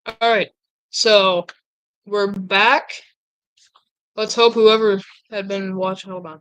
Alright, so we're back. Let's hope whoever had been watching. Hold on.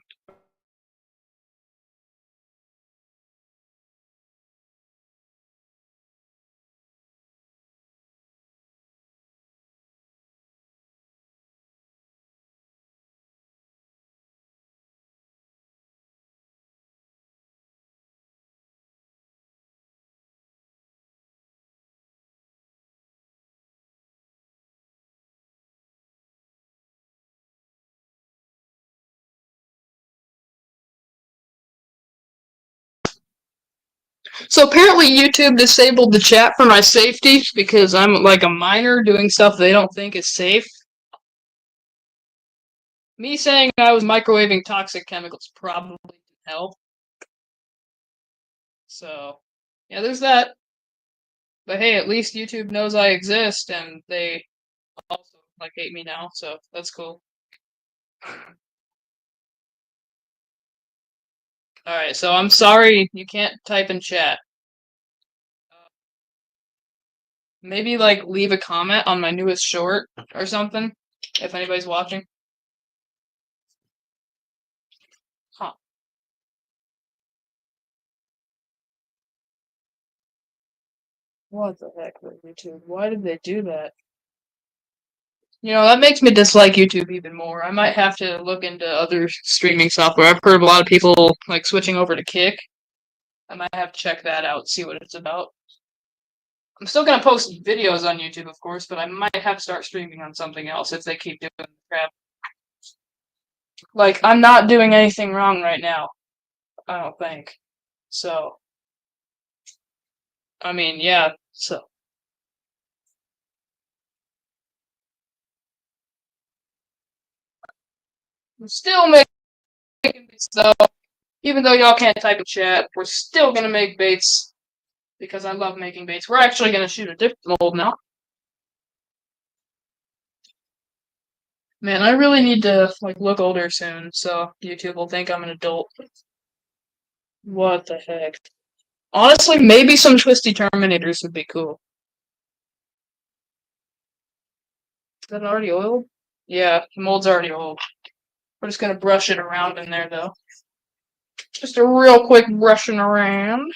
So apparently YouTube disabled the chat for my safety because I'm like a minor doing stuff they don't think is safe. Me saying I was microwaving toxic chemicals probably didn't help. So, yeah, there's that. But hey, at least YouTube knows I exist and they also like hate me now, so that's cool. Alright, so I'm sorry you can't type in chat. Maybe like leave a comment on my newest short or something if anybody's watching. Huh. What the heck with YouTube? Why did they do that? You know, that makes me dislike YouTube even more. I might have to look into other streaming software. I've heard of a lot of people like switching over to Kick. I might have to check that out, see what it's about. I'm still gonna post videos on YouTube, of course, but I might have to start streaming on something else if they keep doing crap. Like, I'm not doing anything wrong right now, I don't think. So, I mean, yeah, so. I'm still making baits, though. Even though y'all can't type in chat, we're still gonna make baits because I love making baits. We're actually gonna shoot a different mold now. Man, I really need to like look older soon, so YouTube will think I'm an adult. What the heck? Honestly, maybe some twisty Terminators would be cool. Is that already oiled? Yeah, the mold's already oiled. We're just gonna brush it around in there, though. Just a real quick brushing around.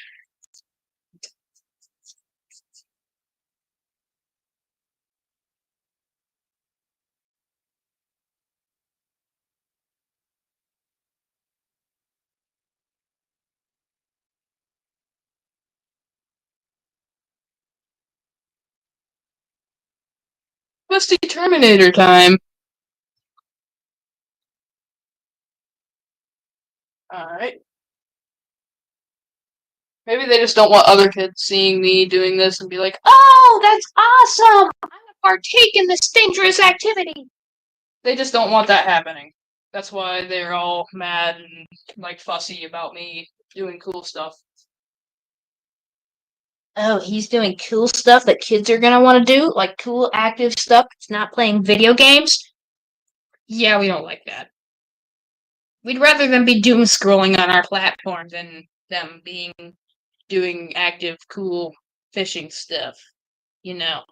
Twisty Terminator time. Alright. Maybe they just don't want other kids seeing me doing this and be like, "Oh, that's awesome! I'm gonna partake in this dangerous activity." They just don't want that happening. That's why they're all mad and like fussy about me doing cool stuff. Oh, he's doing cool stuff that kids are gonna want to do, like cool active stuff that's not playing video games. Yeah, we don't like that. We'd rather them be doom scrolling on our platform than them doing active, cool fishing stuff. You know.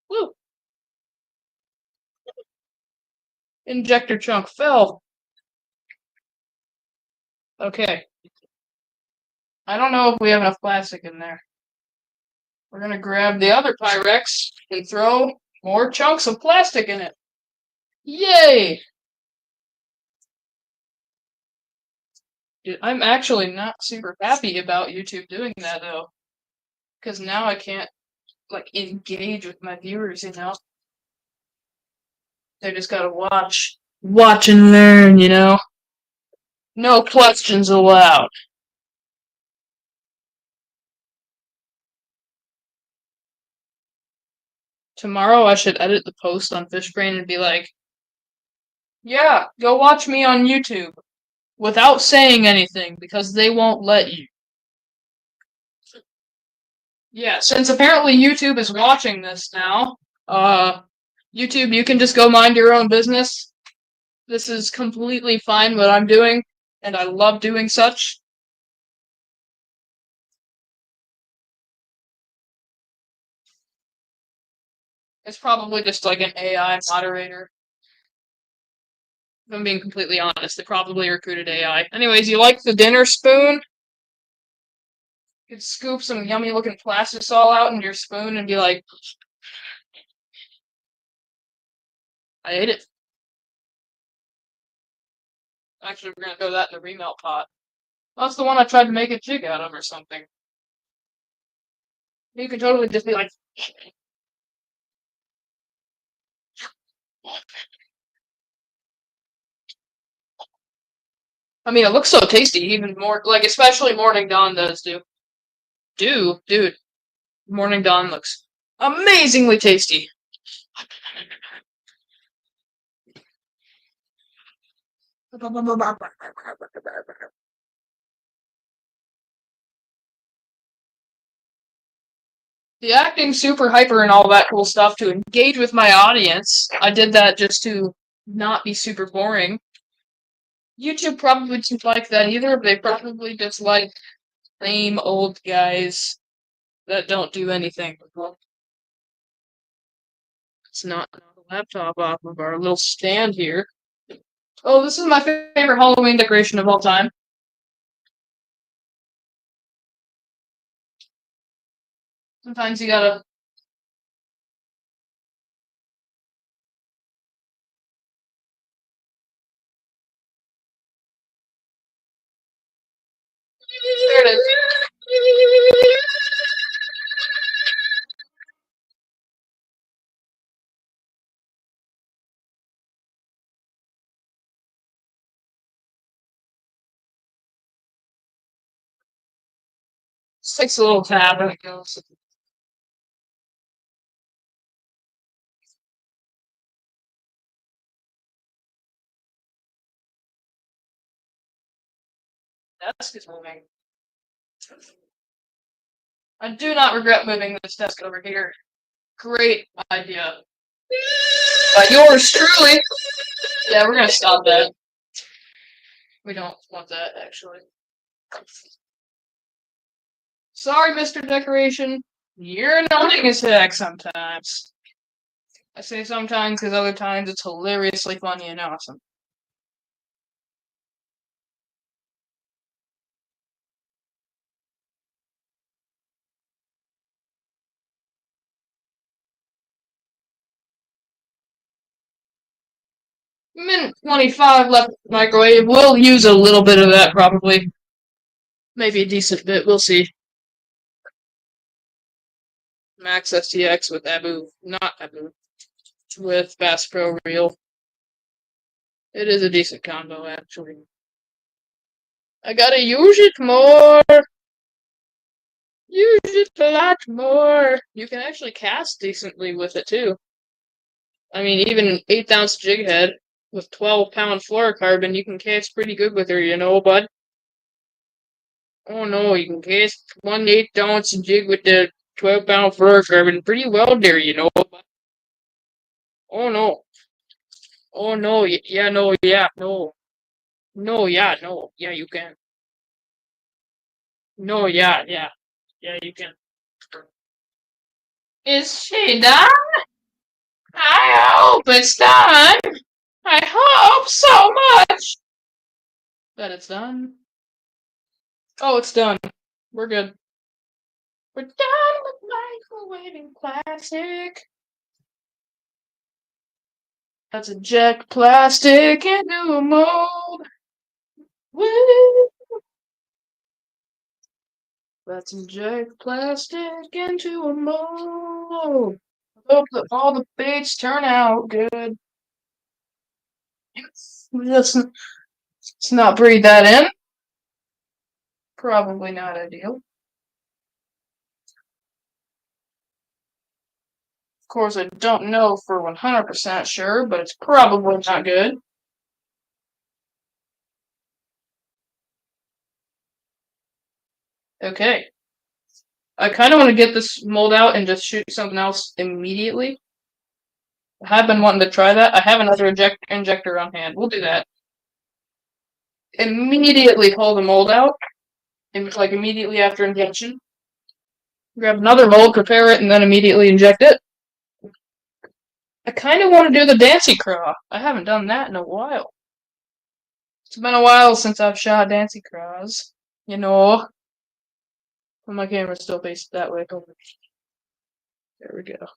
Woo! Injector chunk fell. Okay. I don't know if we have enough plastic in there. We're gonna grab the other Pyrex and throw more chunks of plastic in it. Yay! Dude, I'm actually not super happy about YouTube doing that though. Because now I can't like engage with my viewers, you know? They just gotta watch. Watch and learn, you know? No questions allowed. Tomorrow I should edit the post on Fishbrain and be like, yeah, go watch me on YouTube. Without saying anything, because they won't let you. Yeah, since apparently YouTube is watching this now, YouTube, you can just go mind your own business. This is completely fine what I'm doing, and I love doing such. It's probably just like an AI moderator. If I'm being completely honest, they probably recruited AI. Anyways, you like the dinner spoon? You could scoop some yummy looking plastisol out into your spoon and be like, I ate it. Actually, we're gonna throw that in the remelt pot. That's the one I tried to make a jig out of or something. You could totally just be like, I mean, it looks so tasty, even more, like, especially Morning Dawn does, dude, Morning Dawn looks amazingly tasty. The acting super hyper and all that cool stuff to engage with my audience. I did that just to not be super boring. YouTube probably didn't like that either. They probably just like lame old guys that don't do anything. Let's not knock the laptop off of our little stand here. Oh, this is my favorite Halloween decoration of all time. Sometimes you gotta. There it is. Just takes a little tab and it goes. Desk is moving. I do not regret moving this desk over here. Great idea. Yours truly. Yeah, we're gonna stop that. We don't want that, actually. Sorry, Mr. Decoration. You're annoying as heck sometimes. I say sometimes because other times it's hilariously funny and awesome. Minute 25 left in the microwave. We'll use a little bit of that, probably. Maybe a decent bit. We'll see. Max STX with Abu. Not Abu. With Bass Pro Reel. It is a decent combo, actually. I gotta use it more. Use it a lot more. You can actually cast decently with it, too. I mean, even an 1/8 ounce jig head with 12-pound fluorocarbon, you can cast pretty good with her, you know, bud. Oh no, you can cast 1/8 ounce jig with the 12-pound fluorocarbon pretty well there, you know, bud. Oh no. Oh no, yeah, no, yeah, no. No, yeah, no. Yeah, you can. No, yeah, yeah. Yeah, you can. Is she done? I hope it's done. I hope so much that it's done. Oh, it's done. We're good. We're done with microwaving plastic. Let's inject plastic into a mold. Woo! Let's inject plastic into a mold. Hope that all the baits turn out good. Let's not breathe that in. Probably not ideal. Of course, I don't know for 100% sure, but it's probably not good. Okay. I kind of want to get this mold out and just shoot something else immediately. I have been wanting to try that. I have another injector on hand. We'll do that. immediately pull the mold out, and like immediately after injection. Grab another mold, prepare it, and then immediately inject it. I kind of want to do the Dancy Craw. I haven't done that in a while. It's been a while since I've shot Dancy Craws. You know. Well, my camera's still faced that way. There we go.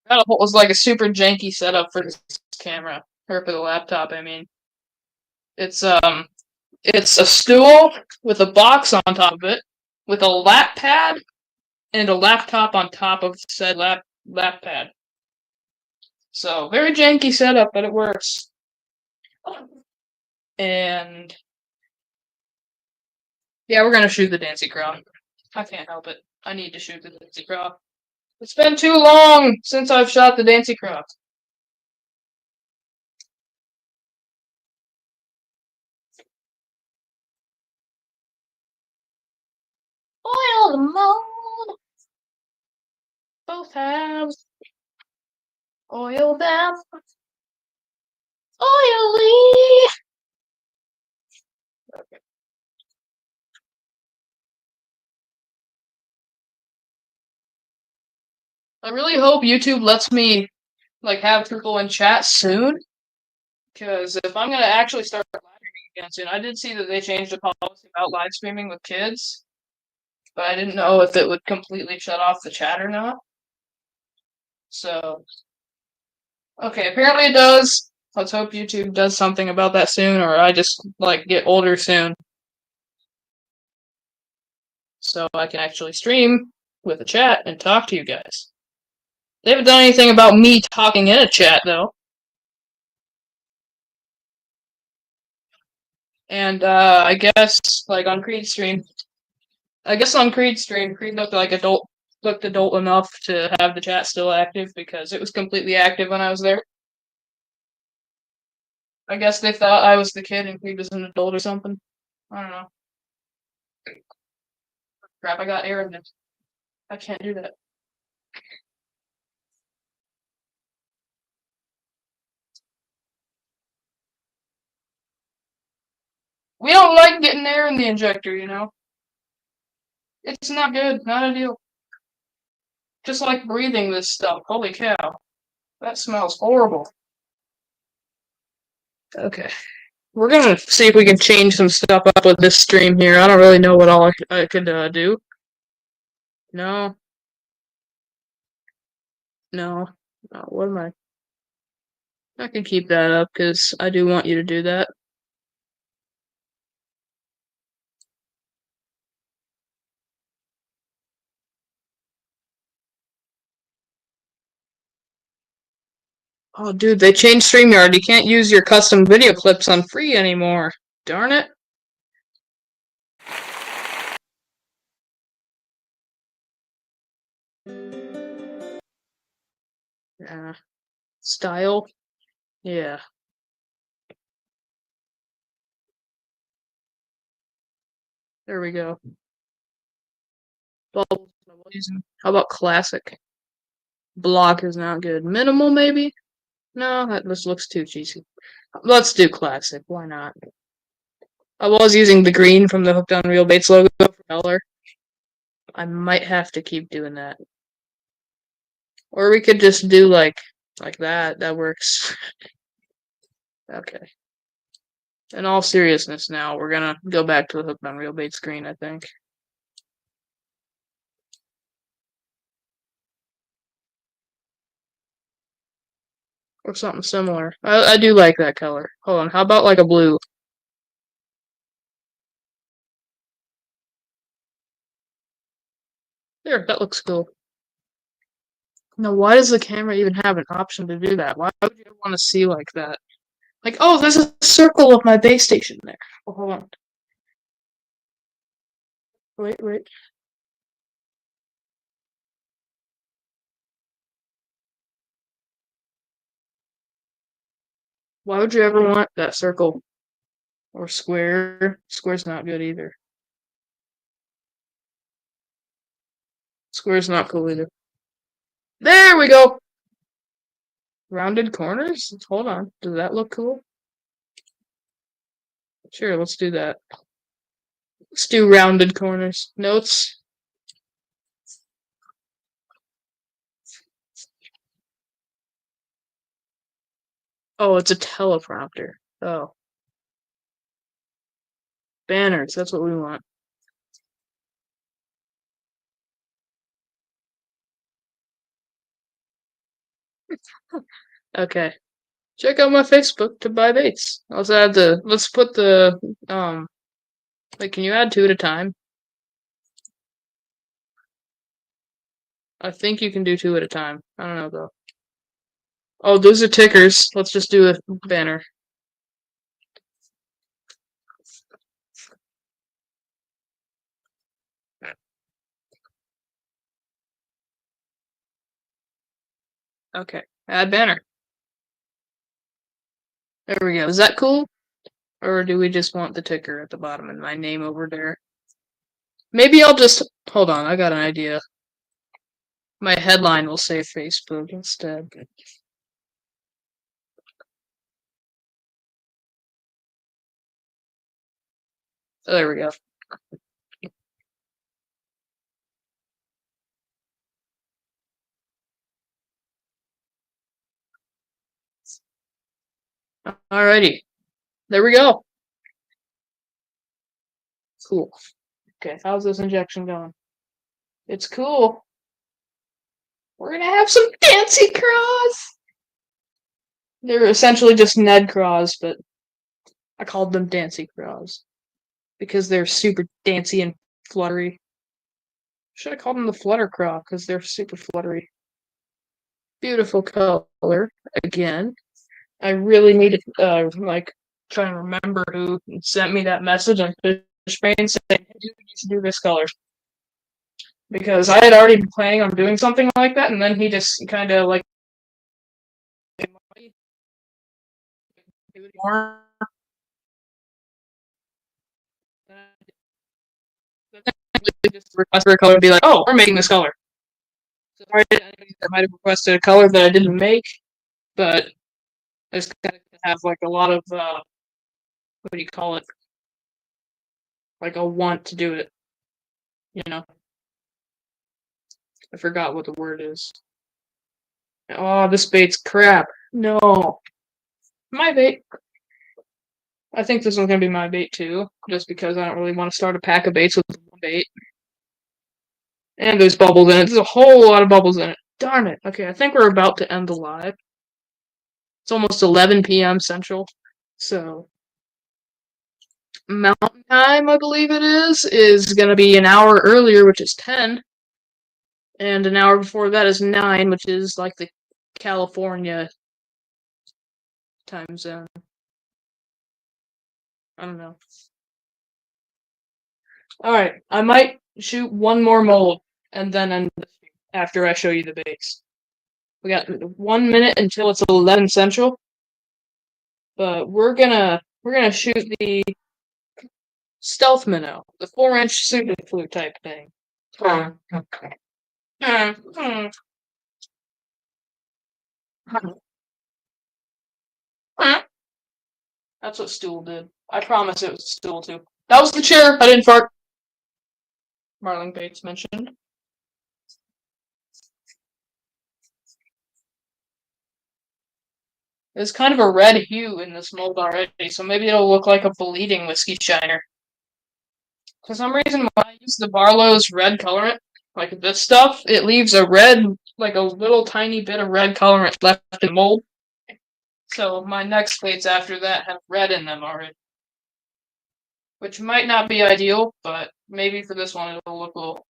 That was like a super janky setup for this camera. Or for the laptop, I mean. It's a stool with a box on top of it, with a lap pad, and a laptop on top of said lap pad. So, very janky setup, but it works. And yeah, we're gonna shoot the Dancy Crow. I can't help it. I need to shoot the Dancy Crow. It's been too long since I've shot the Dancy Crow. Oil the mold. Both halves. Oil them. Oily. Okay. I really hope YouTube lets me like have people in chat soon. Because if I'm gonna actually start live streaming again soon, I did see that they changed the policy about live streaming with kids, but I didn't know if it would completely shut off the chat or not. So, okay, apparently it does. Let's hope YouTube does something about that soon, or I just like get older soon, so I can actually stream with a chat and talk to you guys. They haven't done anything about me talking in a chat though. And I guess like on Creed's stream, Creed looked adult enough to have the chat still active because it was completely active when I was there. I guess they thought I was the kid and Creed was an adult or something. I don't know. Crap, I got arrogant. I can't do that. We don't like getting air in the injector, you know? It's not good, not ideal. Just like breathing this stuff. Holy cow. That smells horrible. Okay. We're gonna see if we can change some stuff up with this stream here. I don't really know what all I could do. No. No. No. What am I? I can keep that up because I do want you to do that. Oh, dude, they changed StreamYard. You can't use your custom video clips on free anymore. Darn it. Yeah. Style? Yeah. There we go. Bubbles. How about classic? Block is not good. Minimal, maybe? No, that just looks too cheesy. Let's do classic. Why not? I was using the green from the Hooked on Real Baits logo for color. I might have to keep doing that. Or we could just do like that. That works. Okay. In all seriousness now, we're gonna go back to the Hooked on Real Baits green, I think. Or something similar. I do like that color. Hold on, how about like a blue? There, that looks cool. Now, why does the camera even have an option to do that? Why would you want to see like that? Like, oh, there's a circle of my base station there. Oh, hold on. Wait. Why would you ever want that circle? Or square? Square's not good either. Square's not cool either. There we go! Rounded corners? Hold on. Does that look cool? Sure, let's do that. Let's do rounded corners. Notes. Oh, it's a teleprompter. Oh. Banners, that's what we want. Okay. Check out my Facebook to buy baits. Let's add let's put the, like, can you add two at a time? I think you can do two at a time. I don't know though. Oh, those are tickers. Let's just do a banner. Okay. Add banner. There we go. Is that cool? Or do we just want the ticker at the bottom and my name over there? Maybe I'll just hold on, I got an idea. My headline will say Facebook instead. Oh, there we go. Alrighty. There we go. Cool. Okay, how's this injection going? It's cool. We're gonna have some fancy craws! They're essentially just Ned craws, but I called them Dancy craws. Because they're super dancy and fluttery. Should have called them the Flutter Craw, because they're super fluttery. Beautiful color, again. I really need to, like, try and remember who sent me that message on Fishbane saying, hey, dude, you should do this color. Because I had already been planning on doing something like that, and then he just kind of, like, more. Just request for a color and be like, oh, we're making this color. So sorry to anybody that might have requested a color that I didn't make, but I just kind of have like a lot of what do you call it? Like a want to do it. You know, I forgot what the word is. Oh, this bait's crap. No, my bait. I think this one's gonna be my bait too, just because I don't really want to start a pack of baits with one bait. And there's bubbles in it. There's a whole lot of bubbles in it. Darn it. Okay, I think we're about to end the live. It's almost 11 p.m. Central, so Mountain Time, I believe it is going to be an hour earlier, which is 10. And an hour before that is 9, which is like the California time zone. I don't know. Alright, I might shoot one more mold and then end after I show you the base. We got 1 minute until it's 11 Central. But we're gonna shoot the stealth minnow, the 4-inch super flute type thing. That's what Stool did. I promise it was Stool too. That was the chair. I didn't fart. Marling Bates mentioned. There's kind of a red hue in this mold already, so maybe it'll look like a bleeding whiskey shiner. For some reason, when I use the Barlow's red colorant, like this stuff, it leaves a red, like a little tiny bit of red colorant left in the mold. So my next plates after that have red in them already. Which might not be ideal, but maybe for this one it'll look cool.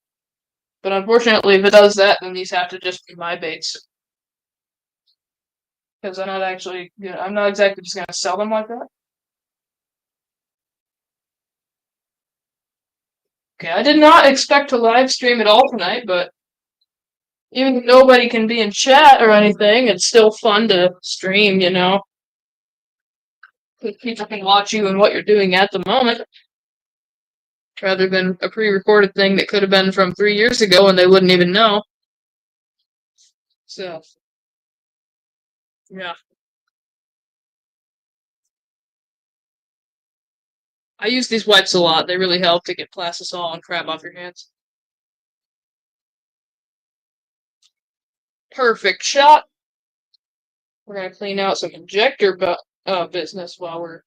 But unfortunately, if it does that, then these have to just be my baits. Because I'm not exactly just gonna sell them like that. Okay, I did not expect to live stream at all tonight, but even if nobody can be in chat or anything, it's still fun to stream, you know? People can watch you and what you're doing at the moment, rather than a pre-recorded thing that could have been from 3 years ago and they wouldn't even know. So, yeah. I use these wipes a lot. They really help to get plastisol and crap off your hands. Perfect shot. We're gonna clean out some injector business while we're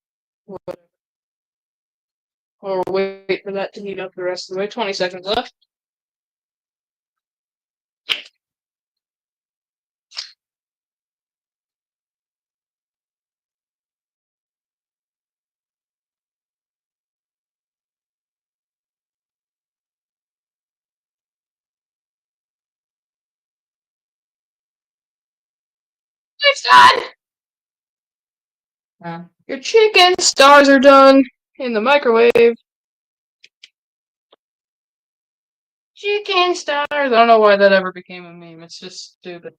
wait for that to heat up the rest of the way. 20 seconds left. It's done! Your chicken stars are done in the microwave. Chicken stars. I don't know why that ever became a meme. It's just stupid.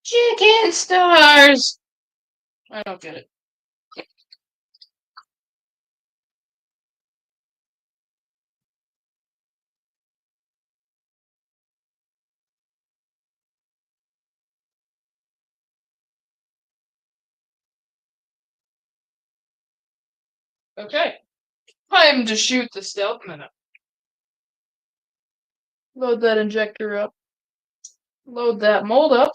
Chicken stars. I don't get it. Okay. Time to shoot the stealth minute. Load that injector up. Load that mold up.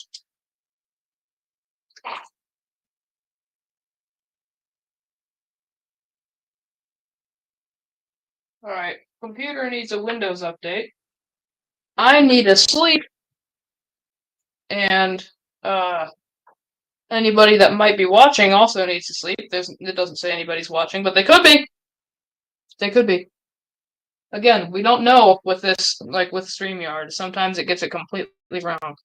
Alright, computer needs a Windows update. I need to sleep. And, anybody that might be watching also needs to sleep. It doesn't say anybody's watching, but they could be. They could be. Again, we don't know with this, like with StreamYard. Sometimes it gets it completely wrong.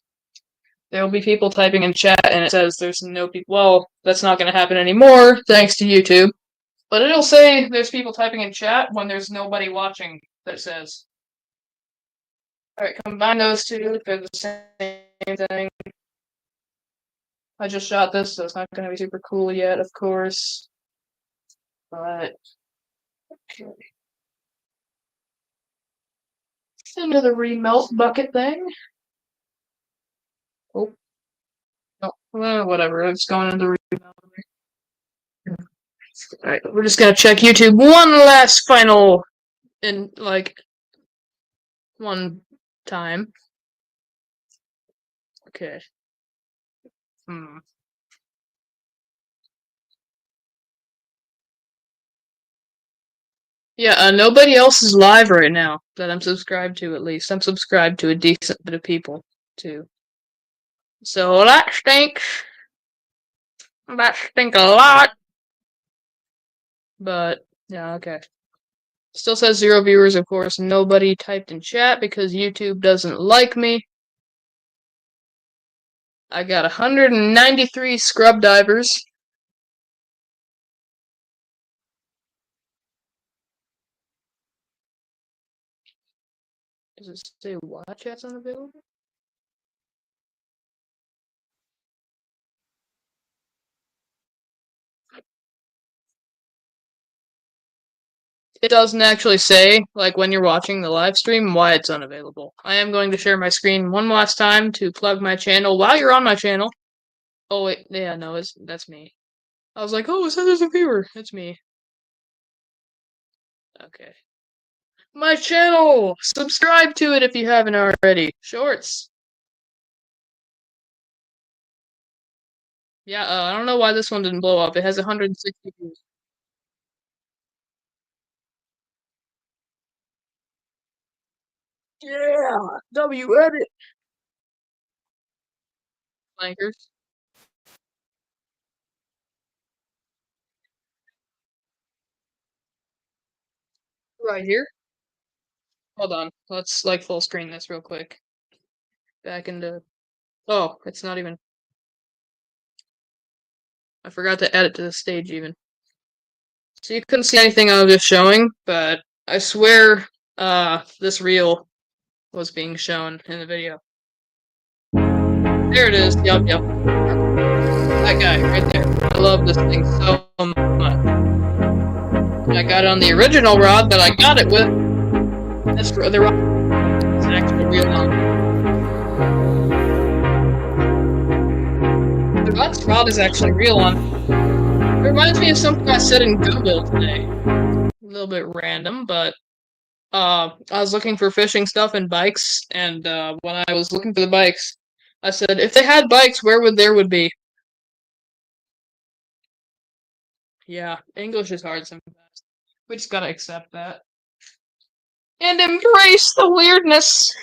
There will be people typing in chat and it says there's no people. Well, that's not going to happen anymore, thanks to YouTube. But it'll say there's people typing in chat when there's nobody watching that says. Alright, combine those two, they're the same thing. I just shot this, so it's not going to be super cool yet, of course. But, okay. Into the remelt bucket thing. Oh. No, well, whatever, it's going into the remelt. Alright, we're just gonna check YouTube one last final, in, like, one time. Okay. Yeah, nobody else is live right now that I'm subscribed to, at least. I'm subscribed to a decent bit of people, too. So that stinks. That stink a lot. But, yeah, okay. Still says 0 viewers, of course. Nobody typed in chat because YouTube doesn't like me. I got 193 scrub divers. Does it say watch chat's unavailable? It doesn't actually say, like, when you're watching the live stream, why it's unavailable. I am going to share my screen one last time to plug my channel while you're on my channel. Oh, wait, yeah, no, that's me. I was like, oh, it says there's a viewer. It's me. Okay. My channel! Subscribe to it if you haven't already. Shorts. Yeah, I don't know why this one didn't blow up. It has 160 views. Yeah! W-edit! Flankers. Right here. Hold on. Let's, like, full screen this real quick. Back into... Oh, it's not even... I forgot to add it to the stage, even. So you couldn't see anything I was just showing, but I swear, this reel was being shown in the video. There it is. Yup. That guy, right there. I love this thing so much. I got it on the original rod that I got it with. This the rod is actually real on. The rod is actually real on. It reminds me of something I said in Google today. A little bit random, but I was looking for fishing stuff and bikes, and when I was looking for the bikes, I said, if they had bikes, where would there would be? Yeah, English is hard sometimes. We just gotta accept that. And embrace the weirdness.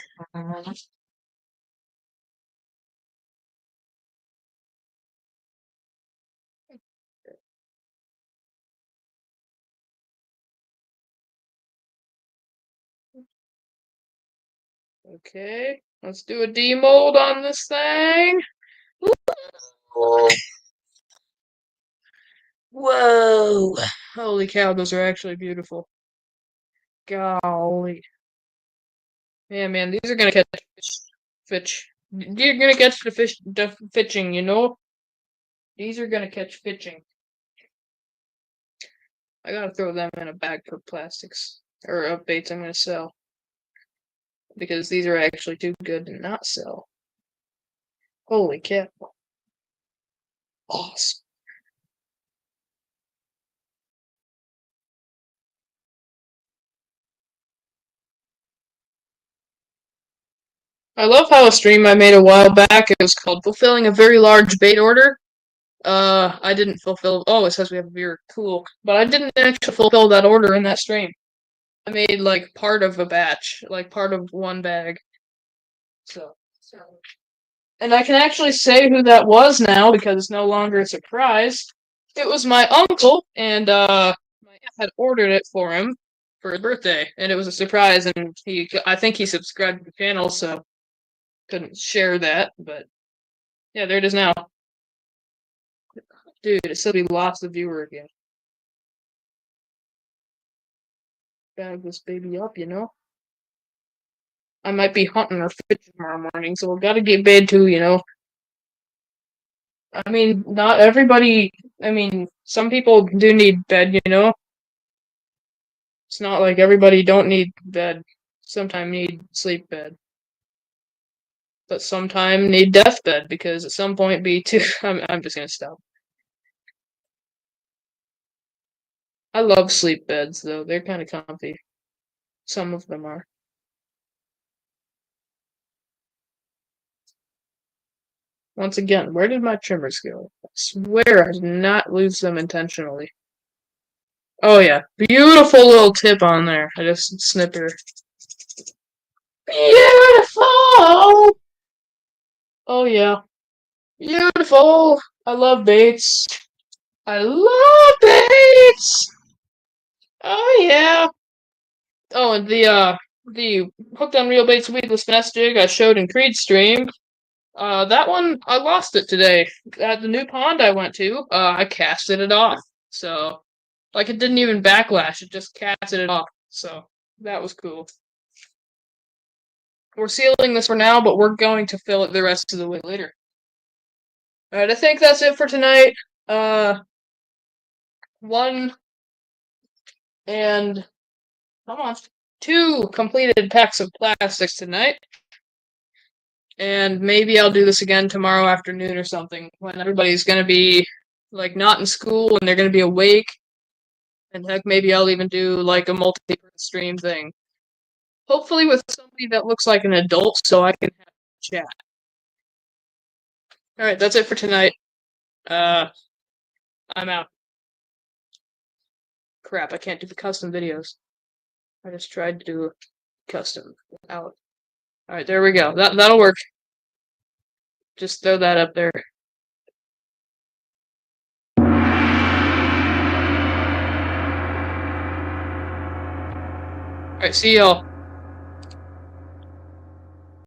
Okay, let's do a demold on this thing. Whoa! Holy cow, those are actually beautiful. Golly. Yeah, man, these are gonna catch fish. Fish. You're gonna catch the fishing, you know? These are gonna catch fishing. I gotta throw them in a bag for plastics. Or baits I'm gonna sell. Because these are actually too good to not sell. Holy cow. Awesome. I love how a stream I made a while back, it was called Fulfilling a Very Large Bait Order. I didn't fulfill. Oh, it says we have a beer. Cool. But I didn't actually fulfill that order in that stream. I made like part of a batch, like part of one bag. So. And I can actually say who that was now because it's no longer a surprise. It was my uncle, and my aunt had ordered it for him for his birthday, and it was a surprise. And I think he subscribed to the channel, so couldn't share that. But yeah, there it is now. Dude, it said we lost the viewer again. Bag this baby up, you know? I might be hunting or fishing tomorrow morning, so we gotta get bed too, you know? I mean, not everybody, I mean, some people do need bed, you know? It's not like everybody don't need bed. Sometimes need sleep bed. But sometimes need deathbed because at some point be too. I'm just gonna stop. I love sleep beds though. They're kind of comfy. Some of them are. Once again, where did my trimmers go? I swear I did not lose them intentionally. Oh yeah, beautiful little tip on there. I just snipped her. Beautiful! Oh yeah, beautiful! I love baits. I love baits! Oh yeah! Oh, and the hooked on real baits weedless finesse jig I showed in Creed's stream. That one I lost it today at the new pond I went to. I casted it off, so like it didn't even backlash. It just casted it off. So that was cool. We're sealing this for now, but we're going to fill it the rest of the way later. All right, I think that's it for tonight. Uh, one and come on, two completed packs of plastics tonight. And maybe I'll do this again tomorrow afternoon or something when everybody's gonna be like not in school and they're gonna be awake. And heck, maybe I'll even do like a multi-stream thing. Hopefully with somebody that looks like an adult so I can have a chat. Alright, that's it for tonight. I'm out. Crap, I can't do the custom videos. I just tried to do custom out. Alright, there we go. That'll work. Just throw that up there. Alright, see y'all.